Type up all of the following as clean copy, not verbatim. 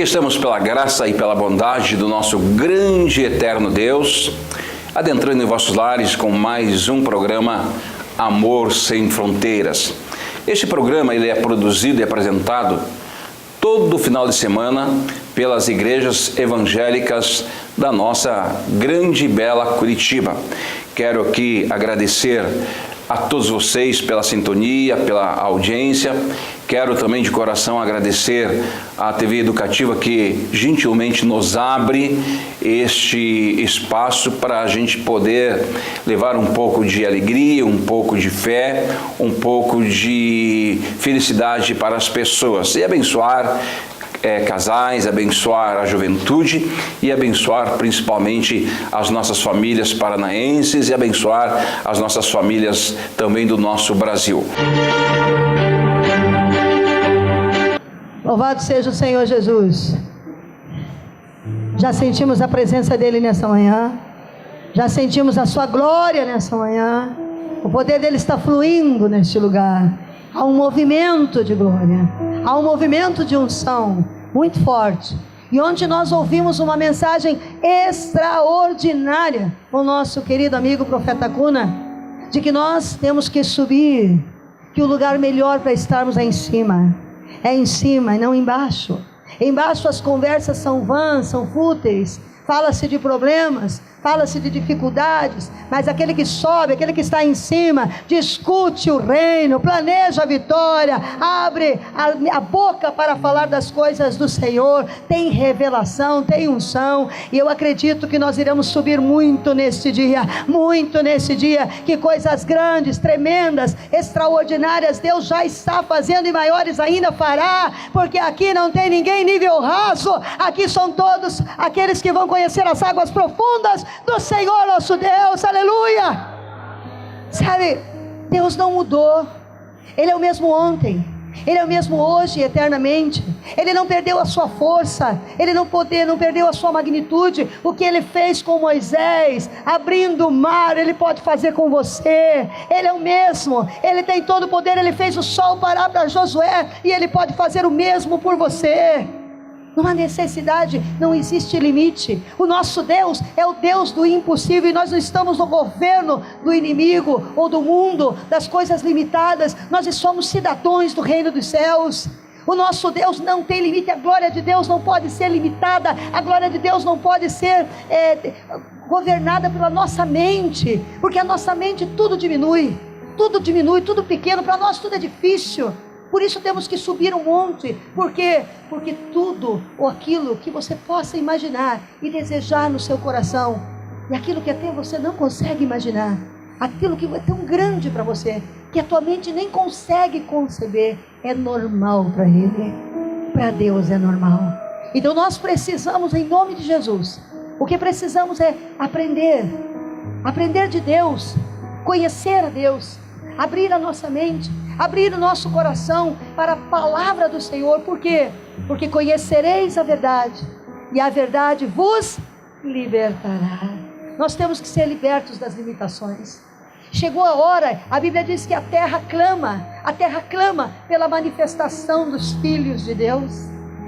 estamos, pela graça e pela bondade do nosso grande e eterno Deus, adentrando em vossos lares com mais um programa Amor Sem Fronteiras. Este programa ele é produzido e apresentado todo final de semana pelas igrejas evangélicas da nossa grande e bela Curitiba. Quero aqui agradecer a todos vocês pela sintonia, pela audiência. Quero também de coração agradecer à TV Educativa que gentilmente nos abre este espaço para a gente poder levar um pouco de alegria, um pouco de fé, um pouco de felicidade para as pessoas e abençoar casais, abençoar a juventude e abençoar principalmente as nossas famílias paranaenses e abençoar as nossas famílias também do nosso Brasil. Louvado seja o Senhor Jesus. Já sentimos a presença dEle nessa manhã, já sentimos a sua glória nessa manhã, o poder dEle está fluindo neste lugar. Há um movimento de glória, há um movimento de unção muito forte, e onde nós ouvimos uma mensagem extraordinária com o nosso querido amigo profeta Cuna, de que nós temos que subir, que o lugar melhor para estarmos é em cima e não embaixo. Embaixo as conversas são vãs, são fúteis, fala-se de problemas, fala-se de dificuldades, mas aquele que sobe, aquele que está em cima, discute o reino, planeja a vitória, abre a boca para falar das coisas do Senhor, tem revelação, tem unção, e eu acredito que nós iremos subir muito neste dia, que coisas grandes, tremendas, extraordinárias, Deus já está fazendo e maiores ainda fará, porque aqui não tem ninguém nível raso, aqui são todos aqueles que vão conhecer as águas profundas do Senhor nosso Deus, aleluia. Sabe, Deus não mudou, Ele é o mesmo ontem, Ele é o mesmo hoje, eternamente. Ele não perdeu a sua força, Ele não perdeu a sua magnitude. O que Ele fez com Moisés, abrindo o mar, Ele pode fazer com você. Ele é o mesmo, Ele tem todo o poder. Ele fez o sol parar para Josué, e Ele pode fazer o mesmo por você. Não há necessidade, não existe limite. O nosso Deus é o Deus do impossível, e nós não estamos no governo do inimigo ou do mundo, das coisas limitadas. Nós somos cidadãos do reino dos céus. O nosso Deus não tem limite, a glória de Deus não pode ser limitada, a glória de Deus não pode ser governada pela nossa mente, porque a nossa mente tudo diminui, tudo pequeno, para nós tudo é difícil. Por isso temos que subir um monte. Por quê? Porque tudo ou aquilo que você possa imaginar e desejar no seu coração, e aquilo que até você não consegue imaginar, aquilo que é tão grande para você, que a tua mente nem consegue conceber, é normal para Ele. Para Deus é normal. Então nós precisamos, em nome de Jesus, o que precisamos é aprender de Deus, conhecer a Deus, abrir a nossa mente, abrir o nosso coração para a palavra do Senhor. Por quê? Porque conhecereis a verdade, e a verdade vos libertará. Nós temos que ser libertos das limitações. Chegou a hora, a Bíblia diz que a terra clama pela manifestação dos filhos de Deus.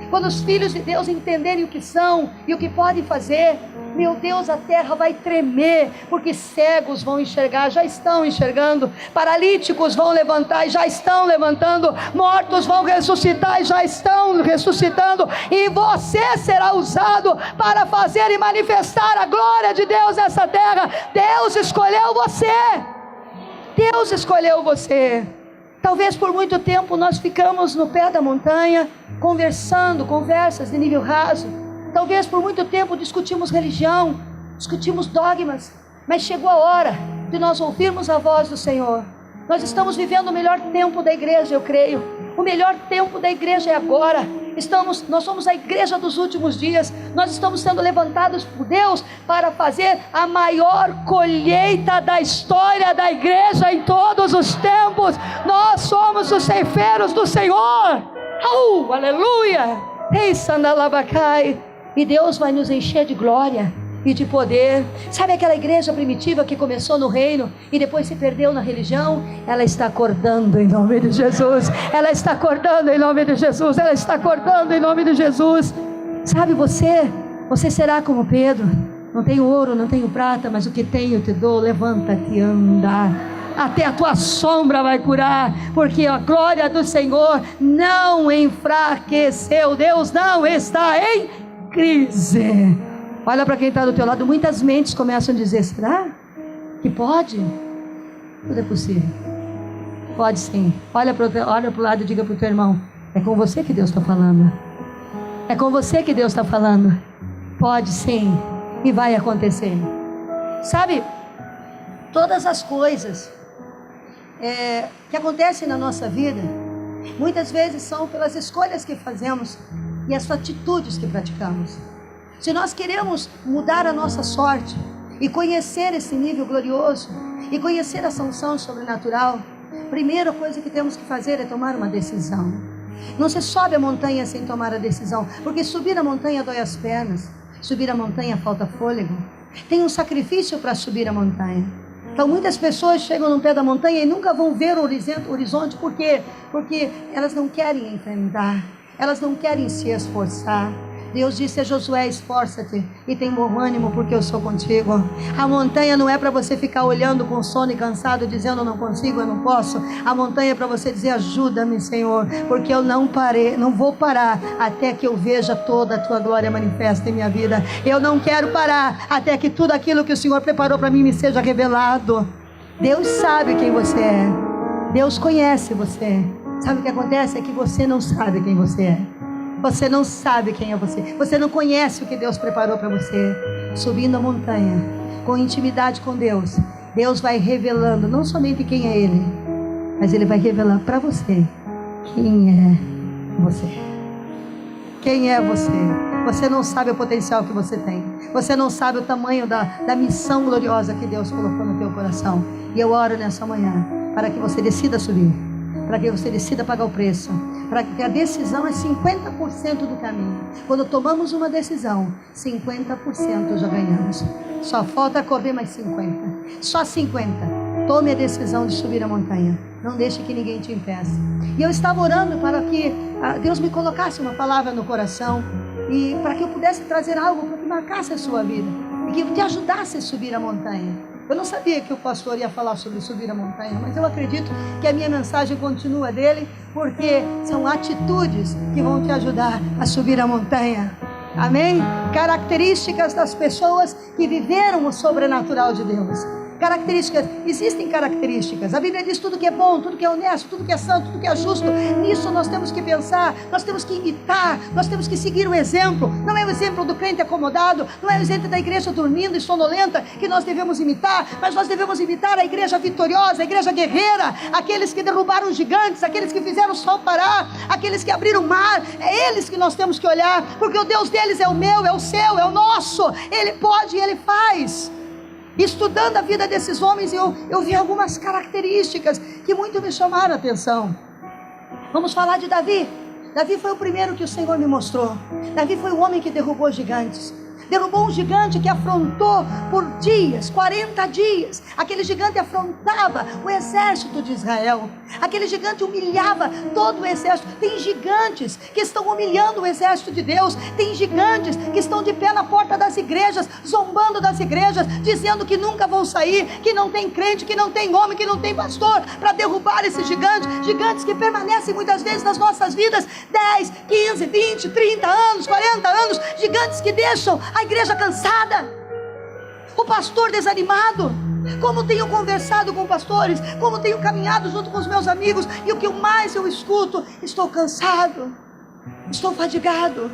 Quando os filhos de Deus entenderem o que são e o que podem fazer, meu Deus, a terra vai tremer, porque cegos vão enxergar, já estão enxergando, paralíticos vão levantar e já estão levantando, mortos vão ressuscitar e já estão ressuscitando, e você será usado para fazer e manifestar a glória de Deus nessa terra. Deus escolheu você. Talvez por muito tempo nós ficamos no pé da montanha, conversas de nível raso. Talvez por muito tempo discutimos religião, discutimos dogmas, mas chegou a hora de nós ouvirmos a voz do Senhor. Nós estamos vivendo o melhor tempo da igreja, eu creio. O melhor tempo da igreja é agora. Nós somos a igreja dos últimos dias. Nós estamos sendo levantados por Deus para fazer a maior colheita da história da igreja em todos os tempos. Nós somos os ceifeiros do Senhor. Aleluia! Ei, Sandalabacai. E Deus vai nos encher de glória e de poder. Sabe aquela igreja primitiva que começou no reino e depois se perdeu na religião? Ela está acordando em nome de Jesus. Ela está acordando em nome de Jesus. Ela está acordando em nome de Jesus. Sabe, você será como Pedro. Não tenho ouro, não tenho prata, mas o que tenho te dou. Levanta-te e anda. Até a tua sombra vai curar, porque a glória do Senhor não enfraqueceu. Deus não está em crise. Olha para quem está do teu lado. Muitas mentes começam a dizer: será que pode? Tudo é possível. Pode sim. Olha para o lado e diga para o teu irmão: é com você que Deus está falando. É com você que Deus está falando. Pode sim, e vai acontecer. Sabe, todas as coisas que acontecem na nossa vida, muitas vezes são pelas escolhas que fazemos e as atitudes que praticamos. Se nós queremos mudar a nossa sorte e conhecer esse nível glorioso e conhecer a sanção sobrenatural, a primeira coisa que temos que fazer é tomar uma decisão. Não se sobe a montanha sem tomar a decisão, porque subir a montanha dói as pernas, subir a montanha falta fôlego. Tem um sacrifício para subir a montanha. Então muitas pessoas chegam no pé da montanha e nunca vão ver o horizonte. Por quê? Porque elas não querem enfrentar, elas não querem se esforçar. Deus disse a Josué: esforça-te e tem bom ânimo, porque eu sou contigo. A montanha não é para você ficar olhando com sono e cansado, dizendo: eu não consigo, eu não posso. A montanha é para você dizer: ajuda-me, Senhor, porque eu não vou parar até que eu veja toda a tua glória manifesta em minha vida. Eu não quero parar até que tudo aquilo que o Senhor preparou para mim me seja revelado. Deus sabe quem você é. Deus conhece você. Sabe o que acontece? É que você não sabe quem você é. Você não sabe quem é você. Você não conhece o que Deus preparou para você. Subindo a montanha, com intimidade com Deus, Deus vai revelando não somente quem é Ele, mas Ele vai revelar para você quem é você. Quem é você? Você não sabe o potencial que você tem. Você não sabe o tamanho da missão gloriosa que Deus colocou no teu coração. E eu oro nessa manhã para que você decida subir, para que você decida pagar o preço, para que a decisão é 50% do caminho. Quando tomamos uma decisão, 50% já ganhamos. Só falta correr mais 50. Só 50. Tome a decisão de subir a montanha. Não deixe que ninguém te impeça. E eu estava orando para que Deus me colocasse uma palavra no coração, e para que eu pudesse trazer algo para que marcasse a sua vida e que te ajudasse a subir a montanha. Eu não sabia que o pastor ia falar sobre subir a montanha, mas eu acredito que a minha mensagem continua dele, porque são atitudes que vão te ajudar a subir a montanha. Amém? Características das pessoas que viveram o sobrenatural de Deus. Características, existem características. A Bíblia diz: tudo que é bom, tudo que é honesto, tudo que é santo, tudo que é justo. Nisso nós temos que pensar, nós temos que imitar, nós temos que seguir o exemplo. Não é o exemplo do crente acomodado, não é o exemplo da igreja dormindo e sonolenta que nós devemos imitar, mas nós devemos imitar a igreja vitoriosa, a igreja guerreira, aqueles que derrubaram gigantes, aqueles que fizeram o sol parar, aqueles que abriram o mar. É eles que nós temos que olhar, porque o Deus deles é o meu, é o seu, é o nosso. Ele pode e Ele faz. Estudando a vida desses homens, eu vi algumas características que muito me chamaram a atenção. Vamos falar de Davi. Davi foi o primeiro que o Senhor me mostrou. Davi foi o homem que derrubou gigantes. Derrubou um gigante que afrontou por dias, 40 dias. Aquele gigante afrontava o exército de Israel. Aquele gigante humilhava todo o exército. Tem gigantes que estão humilhando o exército de Deus. Tem gigantes que estão de pé na porta das igrejas, zombando das igrejas, dizendo que nunca vão sair, que não tem crente, que não tem homem, que não tem pastor para derrubar esses gigantes. Gigantes que permanecem muitas vezes nas nossas vidas 10, 15, 20, 30 anos, 40 anos. Gigantes que deixam a igreja cansada, o pastor desanimado. Como tenho conversado com pastores, como tenho caminhado junto com os meus amigos, e o que mais eu escuto: estou cansado, estou fadigado.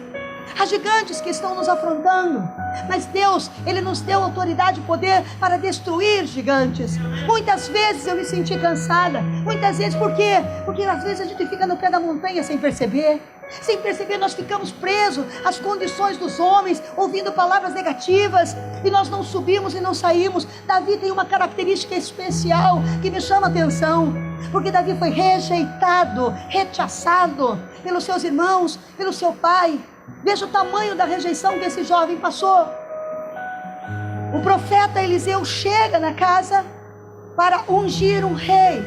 Há gigantes que estão nos afrontando, mas Deus, Ele nos deu autoridade e poder para destruir gigantes. Muitas vezes eu me senti cansada. Muitas vezes, por quê? Porque às vezes a gente fica no pé da montanha sem perceber. Sem perceber, nós ficamos presos às condições dos homens, ouvindo palavras negativas, e nós não subimos e não saímos. Davi tem uma característica especial que me chama a atenção, porque Davi foi rejeitado, rechaçado pelos seus irmãos, pelo seu pai. Veja o tamanho da rejeição que esse jovem passou. O profeta Eliseu chega na casa para ungir um rei,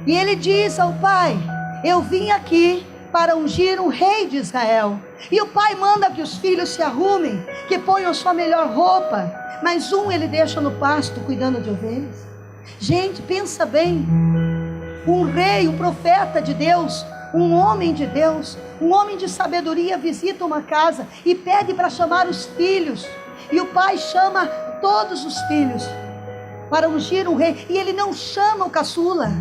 e ele diz ao pai: eu vim aqui para ungir um rei de Israel. E o pai manda que os filhos se arrumem, que ponham sua melhor roupa, mas um ele deixa no pasto cuidando de ovelhas. Gente, pensa bem, um rei, um profeta de Deus, um homem de Deus, um homem de sabedoria visita uma casa e pede para chamar os filhos, e o pai chama todos os filhos para ungir um rei, e ele não chama o caçula.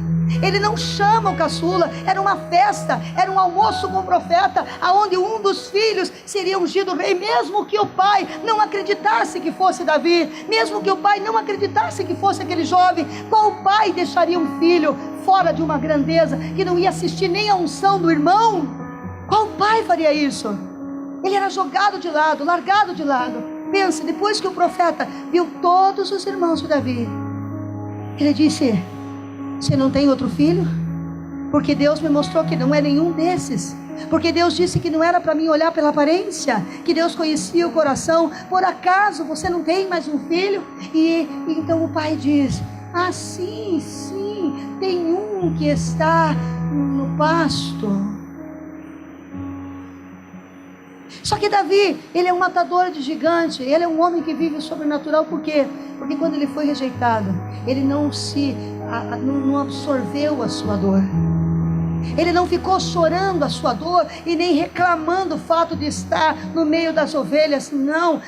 Ele não chama o caçula. Era uma festa, era um almoço com o profeta, aonde um dos filhos seria ungido rei, mesmo que o pai não acreditasse que fosse Davi, mesmo que o pai não acreditasse que fosse aquele jovem. Qual pai deixaria um filho fora de uma grandeza, que não ia assistir nem a unção do irmão? Qual pai faria isso? Ele era jogado de lado, largado de lado. Pensa, depois que o profeta viu todos os irmãos de Davi, ele disse: você não tem outro filho? Porque Deus me mostrou que não é nenhum desses. Porque Deus disse que não era para mim olhar pela aparência, que Deus conhecia o coração. Por acaso você não tem mais um filho? E então o pai diz: ah, sim, tem um que está no pasto. Só que Davi, ele é um matador de gigante, ele é um homem que vive o sobrenatural. Por quê? Porque quando ele foi rejeitado, ele não absorveu a sua dor. Ele não ficou chorando a sua dor e nem reclamando o fato de estar no meio das ovelhas. Não,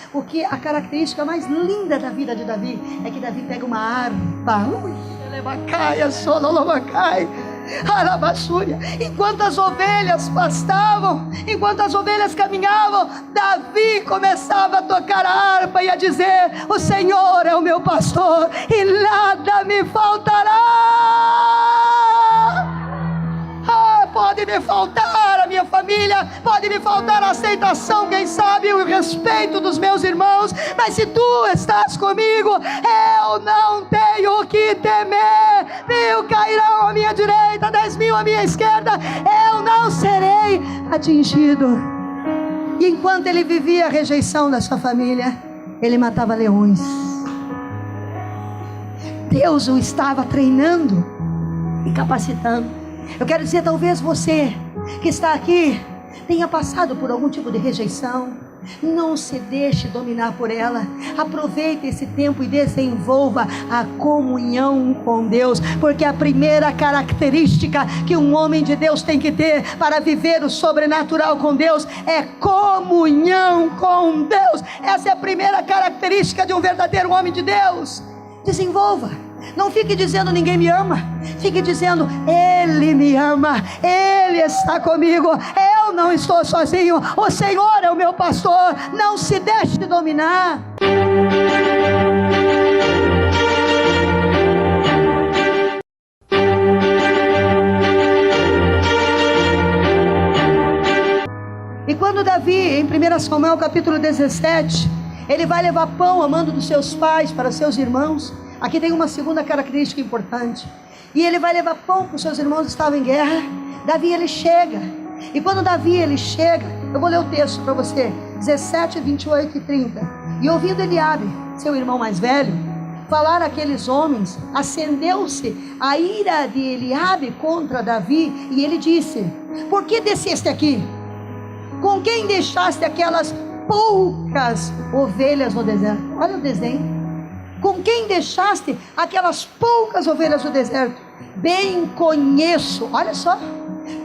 a característica mais linda da vida de Davi é que Davi pega uma harpa. Enquanto as ovelhas pastavam, enquanto as ovelhas caminhavam, Davi começava a tocar a harpa e a dizer: o Senhor é o meu pastor e nada me faltará. Pode me faltar a minha família, pode me faltar a aceitação, quem sabe o respeito dos meus irmãos, mas se tu estás comigo, eu não tenho o que temer. 1000 cairão à minha direita, 10.000 à minha esquerda, eu não serei atingido. E enquanto ele vivia a rejeição da sua família, ele matava leões. Deus o estava treinando e capacitando. Eu quero dizer, talvez você que está aqui tenha passado por algum tipo de rejeição. Não se deixe dominar por ela. Aproveite esse tempo e desenvolva a comunhão com Deus, porque a primeira característica que um homem de Deus tem que ter para viver o sobrenatural com Deus é comunhão com Deus. Essa é a primeira característica de um verdadeiro homem de Deus. Desenvolva. Não fique dizendo ninguém me ama. Fique dizendo: Ele me ama, Ele está comigo, eu não estou sozinho, o Senhor é o meu pastor. Não se deixe dominar. E quando Davi, em 1 Samuel capítulo 17, ele vai levar pão a mando dos seus pais para seus irmãos. Aqui tem uma segunda característica importante. E ele vai levar pão para os seus irmãos que estavam em guerra. Davi, ele chega. E quando Davi, ele chega, eu vou ler o texto para você, 17, 28 e 30. E ouvindo Eliabe, seu irmão mais velho, falar aqueles homens, acendeu-se a ira de Eliabe contra Davi. E ele disse: por que desceste aqui? Com quem deixaste aquelas poucas ovelhas no deserto? Olha o desenho. Com quem deixaste aquelas poucas ovelhas no deserto? Bem conheço, olha só,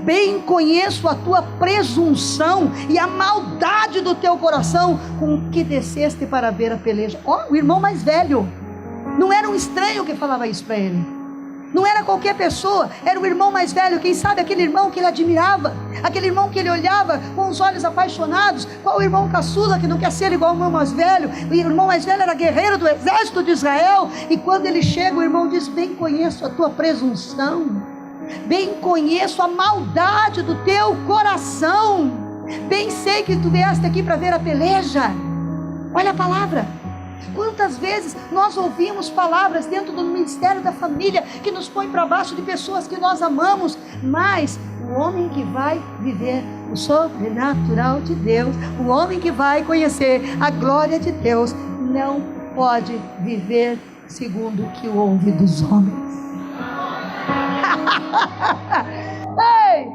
bem conheço a tua presunção e a maldade do teu coração, com que desceste para ver a peleja. Ó, o irmão mais velho, não era um estranho que falava isso para ele. Não era qualquer pessoa, era o irmão mais velho. Quem sabe aquele irmão que ele admirava, aquele irmão que ele olhava com os olhos apaixonados. Qual o irmão caçula que não quer ser igual ao irmão mais velho? O irmão mais velho era guerreiro do exército de Israel. E quando ele chega, o irmão diz: bem conheço a tua presunção, bem conheço a maldade do teu coração, bem sei que tu vieste aqui para ver a peleja. Olha a palavra. Quantas vezes nós ouvimos palavras dentro do ministério da família que nos põe para baixo de pessoas que nós amamos, mas o homem que vai viver o sobrenatural de Deus, o homem que vai conhecer a glória de Deus, não pode viver segundo o que ouve dos homens. Ei,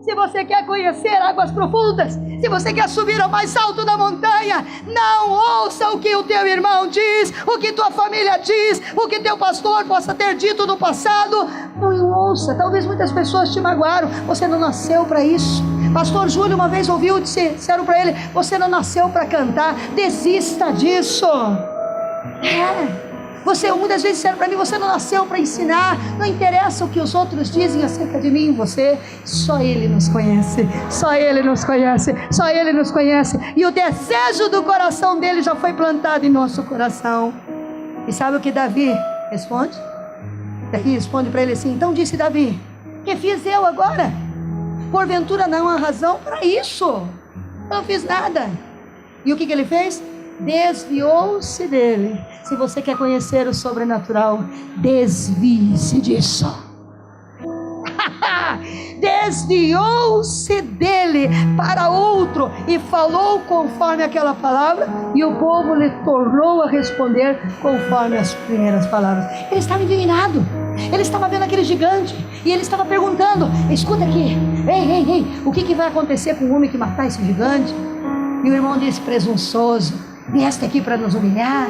Se você quer conhecer águas profundas, se você quer subir ao mais alto da montanha, não ouça o que o teu irmão diz, o que tua família diz, o que teu pastor possa ter dito no passado. Não ouça. Talvez muitas pessoas te magoaram. Você não nasceu para isso. Pastor Júlio uma vez ouviu, disseram para ele: você não nasceu para cantar. Desista disso. Muitas vezes disseram para mim: você não nasceu para ensinar. Não interessa o que os outros dizem acerca de mim e você. Só Ele nos conhece. Só Ele nos conhece. Só Ele nos conhece. E o desejo do coração dele já foi plantado em nosso coração. E sabe o que Davi responde? Davi responde para ele assim: então disse Davi: que fiz eu agora? Porventura não há razão para isso. Eu não fiz nada. E o que ele fez? Desviou-se dele. Se você quer conhecer o sobrenatural, desvie-se disso. Desviou-se dele para outro e falou conforme aquela palavra, e o povo lhe tornou a responder conforme as primeiras palavras. Ele estava indignado. Ele estava vendo aquele gigante e ele estava perguntando: escuta aqui, ei, o que vai acontecer com o homem que matar esse gigante? E o irmão disse: presunçoso, vieste aqui para nos humilhar?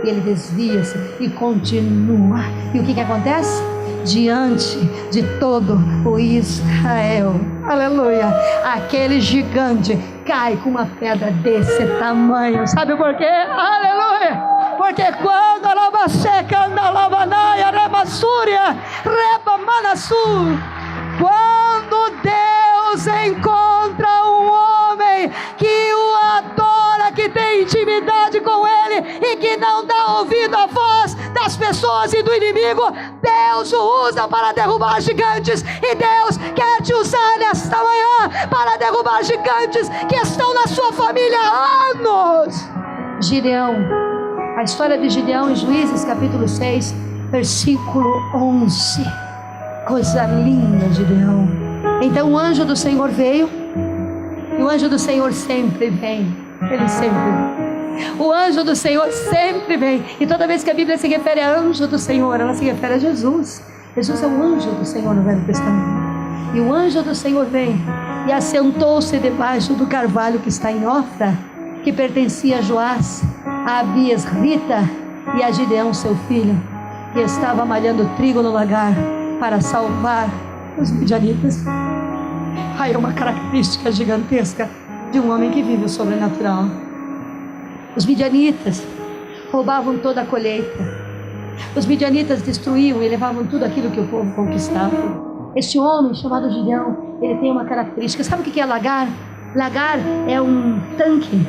E ele desvia-se e continua. E o que acontece? Diante de todo o Israel, aleluia, aquele gigante cai com uma pedra desse tamanho. Sabe por quê? Aleluia! Porque quando a lava seca anda lavanaia, remassúria, reba manassu, quando Deus encontra um homem que o adora, que tem intimidade com Ele e que não dá ouvido à voz das pessoas e do inimigo, Deus o usa para derrubar gigantes. E Deus quer te usar nesta manhã para derrubar gigantes que estão na sua família há anos. Gideão, a história de Gideão em Juízes capítulo 6, versículo 11. Coisa linda, Gideão. Então o anjo do Senhor veio, e o anjo do Senhor sempre vem. Ele sempre vem. O anjo do Senhor sempre vem. E toda vez que a Bíblia se refere a anjo do Senhor, ela se refere a Jesus. Jesus é o anjo do Senhor no Velho Testamento. E o anjo do Senhor vem e assentou-se debaixo do carvalho que está em Ofra, que pertencia a Joás, a Abias Rita e a Gideão seu filho, que estava malhando trigo no lagar para salvar os midianitas. Aí é uma característica gigantesca de um homem que vive o sobrenatural. Os midianitas roubavam toda a colheita. Os midianitas destruíam e levavam tudo aquilo que o povo conquistava. Este homem chamado Gideão, ele tem uma característica. Sabe o que é lagar? Lagar é um tanque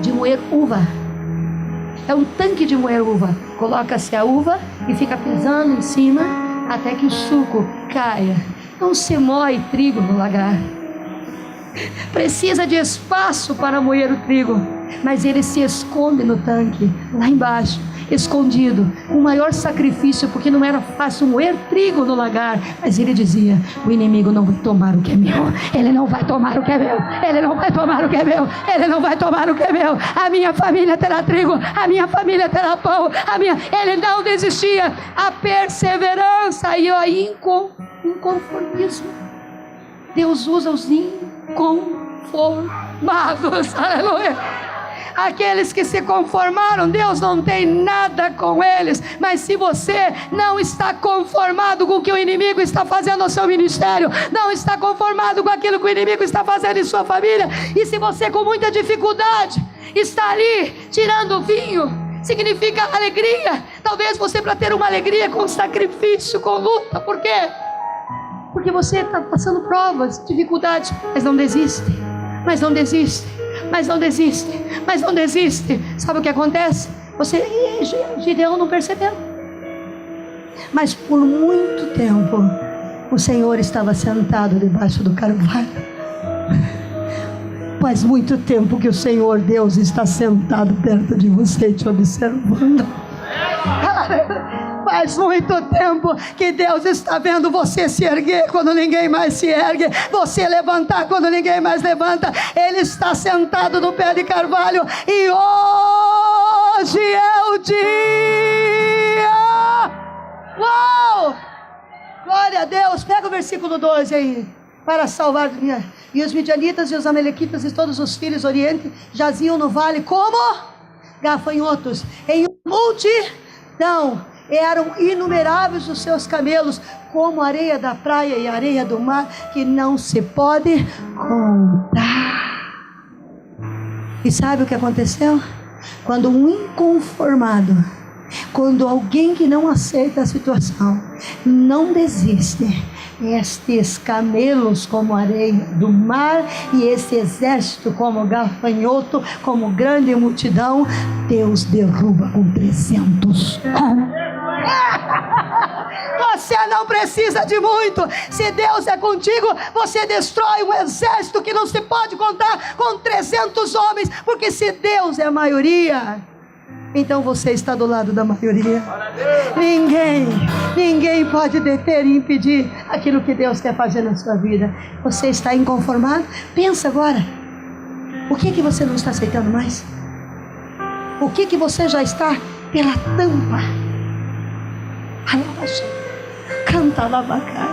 de moer uva. É um tanque de moer uva. Coloca-se a uva e fica pisando em cima até que o suco caia. Não se moe trigo no lagar. Precisa de espaço para moer o trigo, mas ele se esconde no tanque, lá embaixo, escondido, o maior sacrifício, porque não era fácil moer trigo no lagar, mas ele dizia: o inimigo não vai tomar o que é meu, ele não vai tomar o que é meu, ele não vai tomar o que é meu, ele não vai tomar o que é meu, a minha família terá trigo, a minha família terá pão, ele não desistia. A perseverança e o inconformismo, Deus usa os inconformados, aleluia. Aqueles que se conformaram, Deus não tem nada com eles. Mas se você não está conformado com o que o inimigo está fazendo no seu ministério, não está conformado com aquilo que o inimigo está fazendo em sua família, e se você com muita dificuldade está ali tirando vinho, significa alegria. Talvez você, para ter uma alegria com sacrifício, com luta. Por quê? Porque você está passando provas, dificuldades, mas não desiste, mas não desiste, mas não desiste, mas não desiste. Sabe o que acontece? Gideão não percebeu. Mas por muito tempo o Senhor estava sentado debaixo do carvalho. Faz muito tempo que o Senhor Deus está sentado perto de você, te observando. Faz muito tempo que Deus está vendo você se erguer quando ninguém mais se ergue, você levantar quando ninguém mais levanta. Ele está sentado no pé de carvalho, e hoje é o dia. Uau! Glória a Deus. Pega o versículo 12 aí. para salvar. E os midianitas e os amalequitas e todos os filhos do Oriente jaziam no vale como gafanhotos, em multidão. Eram inumeráveis os seus camelos, como areia da praia e areia do mar, que não se pode contar. E sabe o que aconteceu? Quando um inconformado, quando alguém que não aceita a situação, não desiste, estes camelos como areia do mar e esse exército como gafanhoto, como grande multidão, Deus derruba com 300 homens. Você não precisa de muito. Se Deus é contigo, você destrói um exército que não se pode contar com 300 homens, porque se Deus é a maioria, então você está do lado da maioria. Ninguém pode deter e impedir aquilo que Deus quer fazer na sua vida. Você está inconformado? Pensa agora. O que você não está aceitando mais? O que você já está pela tampa? Canta Labacai.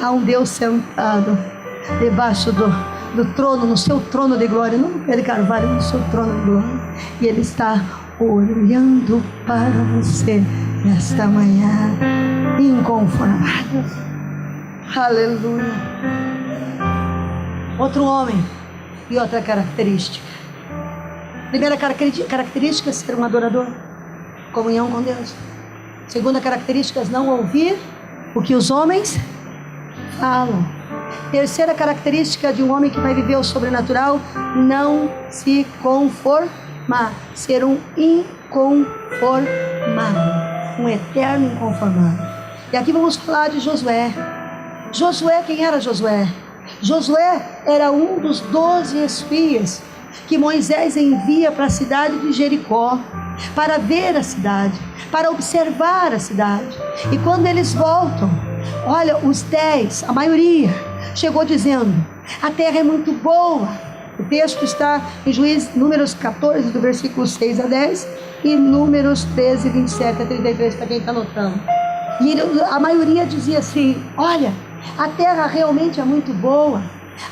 Há um Deus sentado debaixo do trono, no seu trono de glória, não no Pedro Carvalho, no seu trono de glória. E Ele está olhando para você nesta manhã, inconformado. Aleluia. Outro homem e outra característica. Primeira característica é ser um adorador, comunhão com Deus. Segunda característica é não ouvir o que os homens falam. Terceira característica de um homem que vai viver o sobrenatural: não se conformar, ser um inconformado, um eterno inconformado. E aqui vamos falar de Josué. Josué, quem era Josué? Josué era um dos 12 espias que Moisés envia para a cidade de Jericó, para ver a cidade, para observar a cidade. E quando eles voltam, olha, os 10, a maioria, chegou dizendo: a terra é muito boa. O texto está em Números 14, do versículo 6 a 10, e Números 13, 27 a 33, para quem está anotando. E a maioria dizia assim: olha, a terra realmente é muito boa,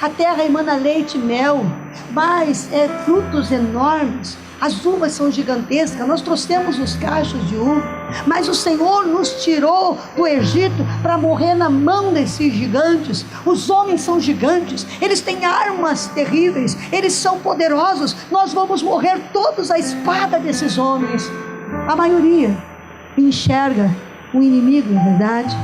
a terra emana leite e mel, mas frutos enormes, as uvas são gigantescas, nós trouxemos os cachos de uva, mas o Senhor nos tirou do Egito para morrer na mão desses gigantes. Os homens são gigantes, eles têm armas terríveis, eles são poderosos, nós vamos morrer todos à espada desses homens. A maioria enxerga o inimigo, na verdade.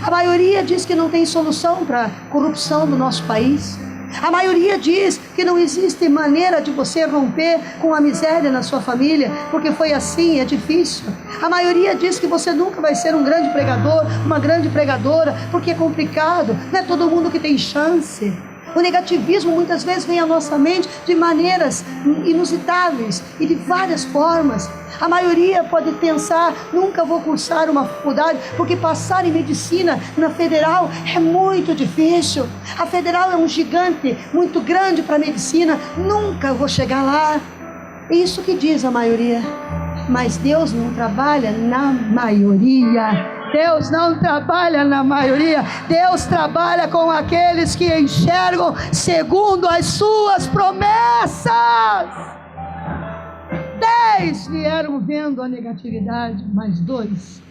A maioria diz que não tem solução para a corrupção do nosso país. A maioria diz que não existe maneira de você romper com a miséria na sua família, porque foi assim, é difícil. A maioria diz que você nunca vai ser um grande pregador, uma grande pregadora, porque é complicado, não é todo mundo que tem chance. O negativismo muitas vezes vem à nossa mente de maneiras inusitáveis e de várias formas. A maioria pode pensar: nunca vou cursar uma faculdade, porque passar em medicina na federal é muito difícil. A federal é um gigante muito grande para a medicina, nunca vou chegar lá. É isso que diz a maioria. Mas Deus não trabalha na maioria. Deus não trabalha na maioria. Deus trabalha com aqueles que enxergam segundo as suas promessas. 10 vieram vendo a negatividade, mas 2,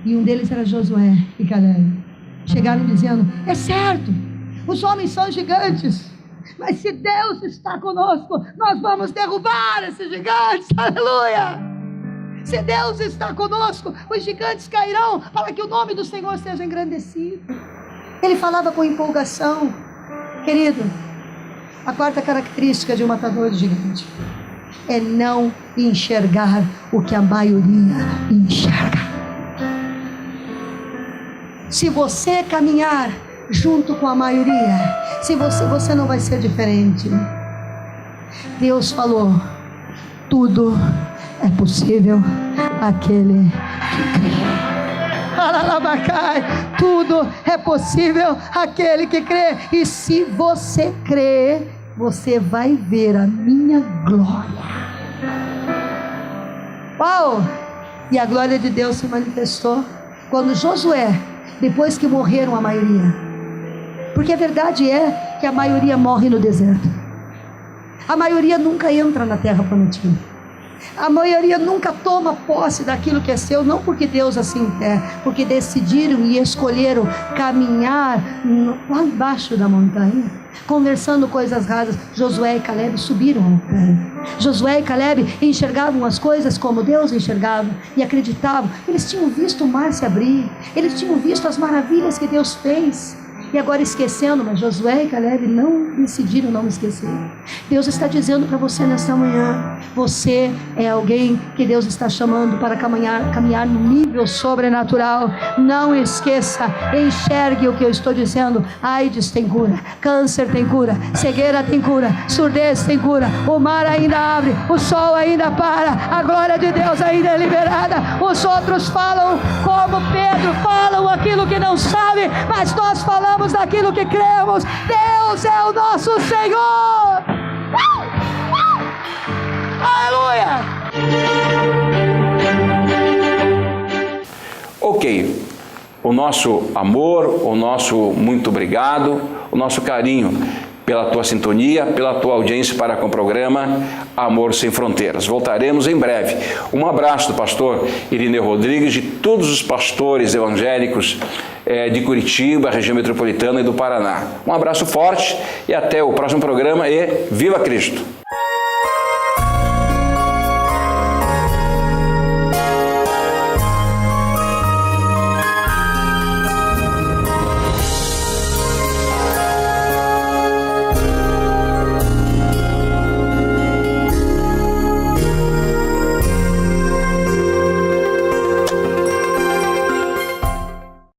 e um deles era Josué e Caleb, chegaram dizendo: é certo, os homens são gigantes, mas se Deus está conosco, nós vamos derrubar esses gigantes. Aleluia! Se Deus está conosco, os gigantes cairão, para que o nome do Senhor seja engrandecido. Ele falava com empolgação. Querido, a quarta característica de um matador de gigante é não enxergar o que a maioria enxerga. Se você caminhar junto com a maioria, se você não vai ser diferente. Deus falou: tudo é possível aquele que crê. Alalabacai, tudo é possível aquele que crê. E se você crê, você vai ver a minha glória. Uau! E a glória de Deus se manifestou quando Josué, depois que morreram a maioria, Porque a verdade é que a maioria morre no deserto. A maioria nunca entra na terra prometida. A maioria nunca toma posse daquilo que é seu, não porque Deus assim quer, porque decidiram e escolheram caminhar lá embaixo da montanha, conversando coisas rasas. Josué e Caleb subiram ao pé. Josué e Caleb enxergavam as coisas como Deus enxergava e acreditavam. Eles tinham visto o mar se abrir, eles tinham visto as maravilhas que Deus fez. E agora esquecendo, mas Josué e Caleb não decidiram não esquecer. Deus está dizendo para você nesta manhã, você é alguém que Deus está chamando para caminhar no nível sobrenatural. Não esqueça, enxergue o que eu estou dizendo. AIDS tem cura, câncer tem cura, cegueira tem cura, surdez tem cura, o mar ainda abre, o sol ainda para, a glória de Deus ainda é liberada. Os outros falam como Pedro, falam aquilo que não sabem, mas nós falamos daquilo que cremos. Deus é o nosso Senhor. Aleluia. Ok, o nosso amor, o nosso muito obrigado, o nosso carinho pela tua sintonia, pela tua audiência para com o programa Amor Sem Fronteiras. Voltaremos em breve. Um abraço do pastor Irineu Rodrigues, de todos os pastores evangélicos de Curitiba, região metropolitana e do Paraná. Um abraço forte e até o próximo programa e viva Cristo!